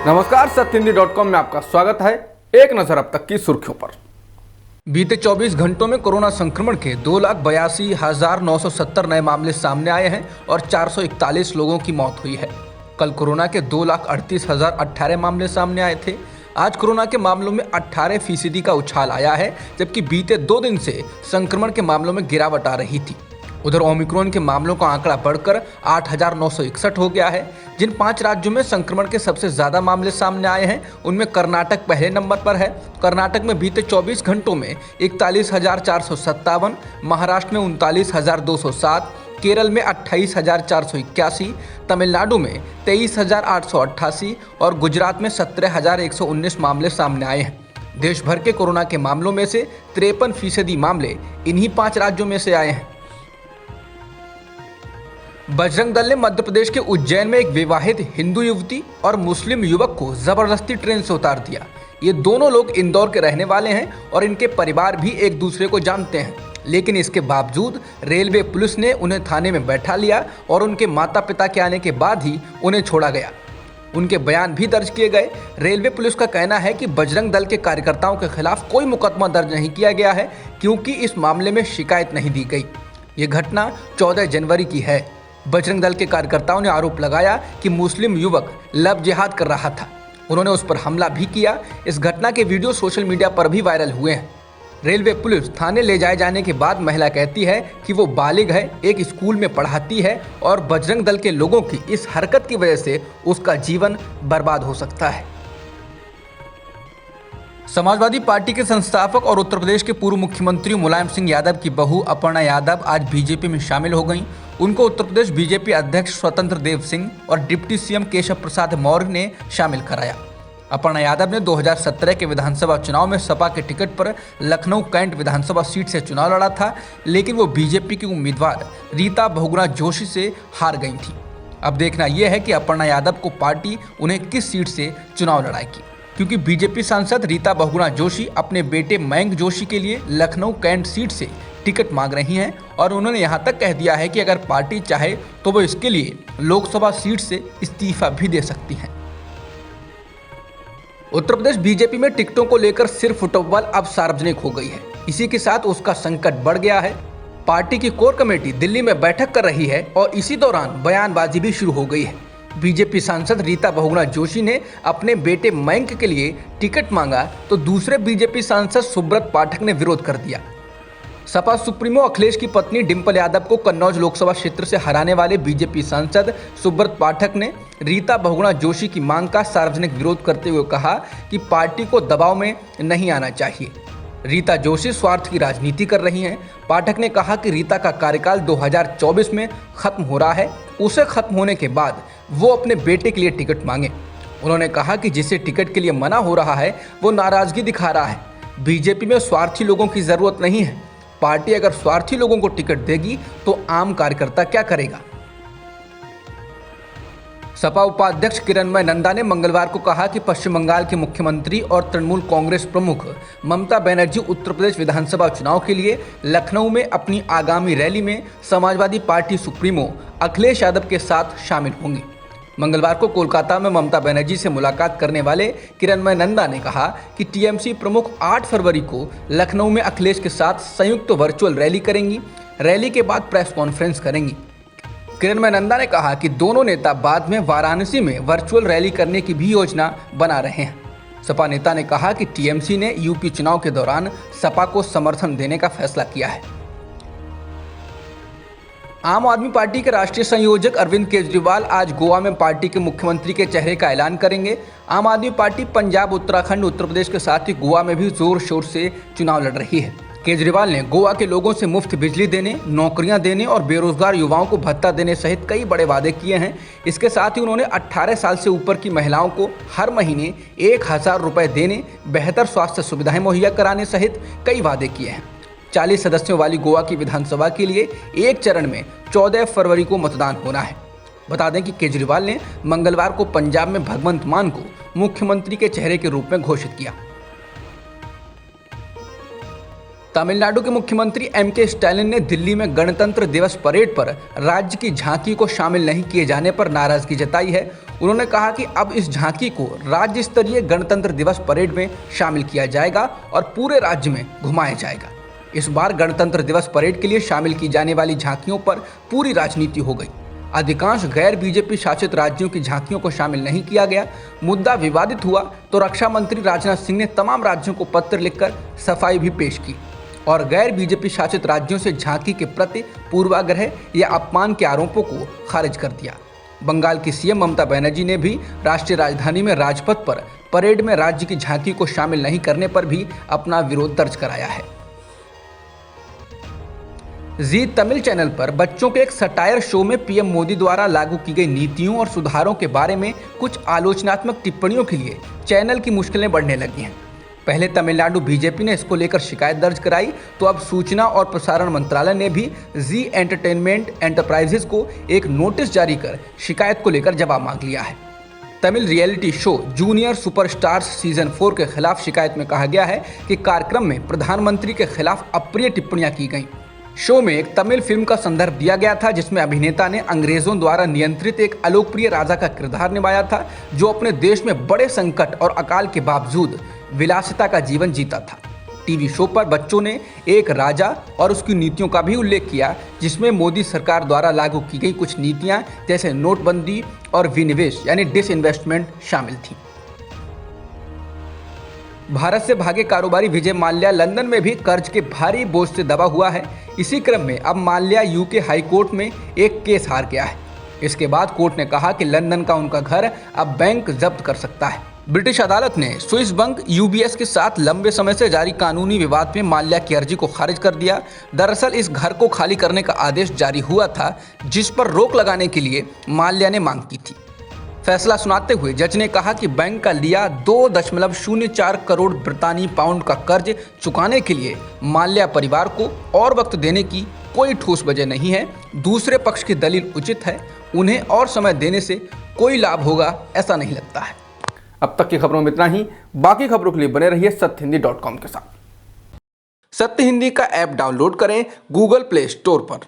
नमस्कार, सत्यहिंदी.com में आपका स्वागत है। एक नजर अब तक की सुर्खियों पर। बीते 24 घंटों में कोरोना संक्रमण के 2,82,970 नए मामले सामने आए हैं और 441 लोगों की मौत हुई है। कल कोरोना के 2,38,018 मामले सामने आए थे। आज कोरोना के मामलों में 18% का उछाल आया है, जबकि बीते 2 दिन से संक्रमण के मामलों में गिरावट आ रही थी। उधर ओमिक्रॉन के मामलों का आंकड़ा बढ़कर 8,961 हो गया है। जिन 5 राज्यों में संक्रमण के सबसे ज्यादा मामले सामने आए हैं, उनमें कर्नाटक पहले नंबर पर है। कर्नाटक में बीते 24 घंटों में 41,457, महाराष्ट्र में 39,207, केरल में 28,481, तमिलनाडु में 23,888 और गुजरात में 17,119 मामले सामने आए हैं। देश भर के कोरोना के मामलों में से 53% मामले इन्हीं 5 राज्यों में से आए हैं। बजरंग दल ने मध्य प्रदेश के उज्जैन में एक विवाहित हिंदू युवती और मुस्लिम युवक को जबरदस्ती ट्रेन से उतार दिया। ये दोनों लोग इंदौर के रहने वाले हैं और इनके परिवार भी एक दूसरे को जानते हैं, लेकिन इसके बावजूद रेलवे पुलिस ने उन्हें थाने में बैठा लिया और उनके माता पिता के आने के बाद ही उन्हें छोड़ा गया। उनके बयान भी दर्ज किए गए। रेलवे पुलिस का कहना है कि बजरंग दल के कार्यकर्ताओं के खिलाफ कोई मुकदमा दर्ज नहीं किया गया है, क्योंकि इस मामले में शिकायत नहीं दी गई। ये घटना 14 जनवरी की है। बजरंग दल के कार्यकर्ताओं ने आरोप लगाया कि मुस्लिम युवक लव जिहाद कर रहा था। उन्होंने उस पर हमला भी किया। इस घटना के वीडियो सोशल मीडिया पर भी वायरल हुए हैं। रेलवे पुलिस थाने ले जाए जाने के बाद महिला कहती है कि वो बालिग है, एक स्कूल में पढ़ाती है और बजरंग दल के लोगों की इस हरकत की वजह से उसका जीवन बर्बाद हो सकता है। समाजवादी पार्टी के संस्थापक और उत्तर प्रदेश के पूर्व मुख्यमंत्री मुलायम सिंह यादव की बहू अपर्णा यादव आज बीजेपी में शामिल हो गईं। उनको उत्तर प्रदेश बीजेपी अध्यक्ष स्वतंत्र देव सिंह और डिप्टी सीएम केशव प्रसाद मौर्य ने शामिल कराया। अपर्णा यादव ने 2017 के विधानसभा चुनाव में सपा के टिकट पर लखनऊ कैंट विधानसभा सीट से चुनाव लड़ा था, लेकिन वो बीजेपी की उम्मीदवार रीता बहुगुणा जोशी से हार गई थी। अब देखना यह है कि अपर्णा यादव को पार्टी उन्हें किस सीट से चुनाव लड़ाएगी, क्योंकि बीजेपी सांसद रीता बहुगुणा जोशी अपने बेटे मयंक जोशी के लिए लखनऊ कैंट सीट से टिकट मांग रही हैं और उन्होंने यहां तक कह दिया है कि अगर पार्टी चाहे तो वो इसके लिए लोकसभा सीट से इस्तीफा भी दे सकती हैं। उत्तर प्रदेश बीजेपी में टिकटों को लेकर सिर फुटबॉल अब सार्वजनिक हो गई है। इसी के साथ उसका संकट बढ़ गया है। पार्टी की कोर कमेटी दिल्ली में बैठक कर रही है और इसी दौरान बयानबाजी भी शुरू हो गई है। बीजेपी सांसद रीता बहुगुणा जोशी ने अपने बेटे मयंक के लिए टिकट मांगा तो दूसरे बीजेपी सांसद सुब्रत पाठक ने विरोध कर दिया। सपा सुप्रीमो अखिलेश की पत्नी डिंपल यादव को कन्नौज लोकसभा क्षेत्र से हराने वाले बीजेपी सांसद सुब्रत पाठक ने रीता बहुगुणा जोशी की मांग का सार्वजनिक विरोध करते हुए कहा कि पार्टी को दबाव में नहीं आना चाहिए। रीता जोशी स्वार्थ की राजनीति कर रही हैं। पाठक ने कहा कि रीता का कार्यकाल 2024 में खत्म हो रहा है। उसे खत्म होने के बाद वो अपने बेटे के लिए टिकट मांगे। उन्होंने कहा कि जिसे टिकट के लिए मना हो रहा है वो नाराजगी दिखा रहा है। बीजेपी में स्वार्थी लोगों की जरूरत नहीं है। पार्टी अगर स्वार्थी लोगों को टिकट देगी तो आम कार्यकर्ता क्या करेगा। सपा उपाध्यक्ष किरणमय नंदा ने मंगलवार को कहा कि पश्चिम बंगाल के मुख्यमंत्री और तृणमूल कांग्रेस प्रमुख ममता बनर्जी उत्तर प्रदेश विधानसभा चुनाव के लिए लखनऊ में अपनी आगामी रैली में समाजवादी पार्टी सुप्रीमो अखिलेश यादव के साथ शामिल होंगी। मंगलवार को कोलकाता में ममता बनर्जी से मुलाकात करने वाले किरणमय नंदा ने कहा कि टीएमसी प्रमुख 8 फरवरी को लखनऊ में अखिलेश के साथ संयुक्त वर्चुअल रैली करेंगी। रैली के बाद प्रेस कॉन्फ्रेंस करेंगी। किरणमय नंदा ने कहा कि दोनों नेता बाद में वाराणसी में वर्चुअल रैली करने की भी योजना बना रहे हैं। सपा नेता ने कहा कि टीएमसी ने यूपी चुनाव के दौरान सपा को समर्थन देने का फैसला किया है। आम आदमी पार्टी के राष्ट्रीय संयोजक अरविंद केजरीवाल आज गोवा में पार्टी के मुख्यमंत्री के चेहरे का ऐलान करेंगे। आम आदमी पार्टी पंजाब, उत्तराखंड, उत्तर प्रदेश के साथ ही गोवा में भी जोर शोर से चुनाव लड़ रही है। केजरीवाल ने गोवा के लोगों से मुफ्त बिजली देने, नौकरियां देने और बेरोजगार युवाओं को भत्ता देने सहित कई बड़े वादे किए हैं। इसके साथ ही उन्होंने 18 साल से ऊपर की महिलाओं को हर महीने 1,000 रुपए देने, बेहतर स्वास्थ्य सुविधाएं मुहैया कराने सहित कई वादे किए हैं। 40 सदस्यों वाली गोवा की विधानसभा के लिए एक चरण में 14 फरवरी को मतदान होना है। बता दें कि केजरीवाल ने मंगलवार को पंजाब में भगवंत मान को मुख्यमंत्री के चेहरे के रूप में घोषित किया। तमिलनाडु के मुख्यमंत्री एम.के. स्टालिन ने दिल्ली में गणतंत्र दिवस परेड पर राज्य की झांकी को शामिल नहीं किए जाने पर नाराजगी जताई है। उन्होंने कहा कि अब इस झांकी को राज्य स्तरीय गणतंत्र दिवस परेड में शामिल किया जाएगा और पूरे राज्य में घुमाया जाएगा। इस बार गणतंत्र दिवस परेड के लिए शामिल की जाने वाली झांकियों पर पूरी राजनीति हो गई। अधिकांश गैर बीजेपी शासित राज्यों की झांकियों को शामिल नहीं किया गया। मुद्दा विवादित हुआ तो रक्षा मंत्री राजनाथ सिंह ने तमाम राज्यों को पत्र लिखकर सफाई भी पेश की और गैर बीजेपी शासित राज्यों से झांकी के प्रति पूर्वाग्रह या अपमान के आरोपों को खारिज कर दिया। बंगाल की सीएम ममता बनर्जी ने भी राष्ट्रीय राजधानी में राजपथ पर परेड में राज्य की झांकी को शामिल नहीं करने पर भी अपना विरोध दर्ज कराया है। जी तमिल चैनल पर बच्चों के एक सटायर शो में पीएम मोदी द्वारा लागू की गई नीतियों और सुधारों के बारे में कुछ आलोचनात्मक टिप्पणियों के लिए चैनल की मुश्किलें बढ़ने लगी हैं। पहले तमिलनाडु बीजेपी ने इसको लेकर शिकायत दर्ज कराई तो अब सूचना और प्रसारण मंत्रालय ने भी जी एंटरटेनमेंट एंटरप्राइजेज को एक नोटिस जारी कर शिकायत को लेकर जवाब मांग लिया है। Tamil reality show junior superstars season 4 के खिलाफ शिकायत में कहा गया है कि कार्यक्रम में प्रधानमंत्री के खिलाफ अप्रिय टिप्पणियां की गईं। शो में एक तमिल फिल्म का संदर्भ दिया गया था जिसमें अभिनेता ने अंग्रेजों द्वारा नियंत्रित एक अलोकप्रिय राजा का किरदार निभाया था जो अपने देश में बड़े संकट और अकाल के बावजूद विलासिता का जीवन जीता था। टीवी शो पर बच्चों ने एक राजा और उसकी नीतियों का भी उल्लेख किया जिसमें मोदी सरकार द्वारा लागू की गई कुछ नीतियां जैसे नोटबंदी और विनिवेश यानी डिसइन्वेस्टमेंट शामिल थी। भारत से भागे कारोबारी विजय माल्या लंदन में भी कर्ज के भारी बोझ से दबा हुआ है। इसी क्रम में अब माल्या यूके हाई कोर्ट में एक केस हार गया है। इसके बाद कोर्ट ने कहा कि लंदन का उनका घर अब बैंक जब्त कर सकता है। ब्रिटिश अदालत ने स्विस बैंक यूबीएस के साथ लंबे समय से जारी कानूनी विवाद में माल्या की अर्जी को खारिज कर दिया। दरअसल इस घर को खाली करने का आदेश जारी हुआ था जिस पर रोक लगाने के लिए माल्या ने मांग की थी। फैसला सुनाते हुए जज ने कहा कि बैंक का लिया 2.04 करोड़ ब्रितानी पाउंड का कर्ज चुकाने के लिए माल्या परिवार को और वक्त देने की कोई ठोस वजह नहीं है। दूसरे पक्ष की दलील उचित है। उन्हें और समय देने से कोई लाभ होगा ऐसा नहीं लगता है। अब तक की खबरों में इतना ही। बाकी खबरों के लिए बने रहिए सत्यहिंदी.com के साथ। सत्य हिंदी का ऐप डाउनलोड करें गूगल प्ले स्टोर पर।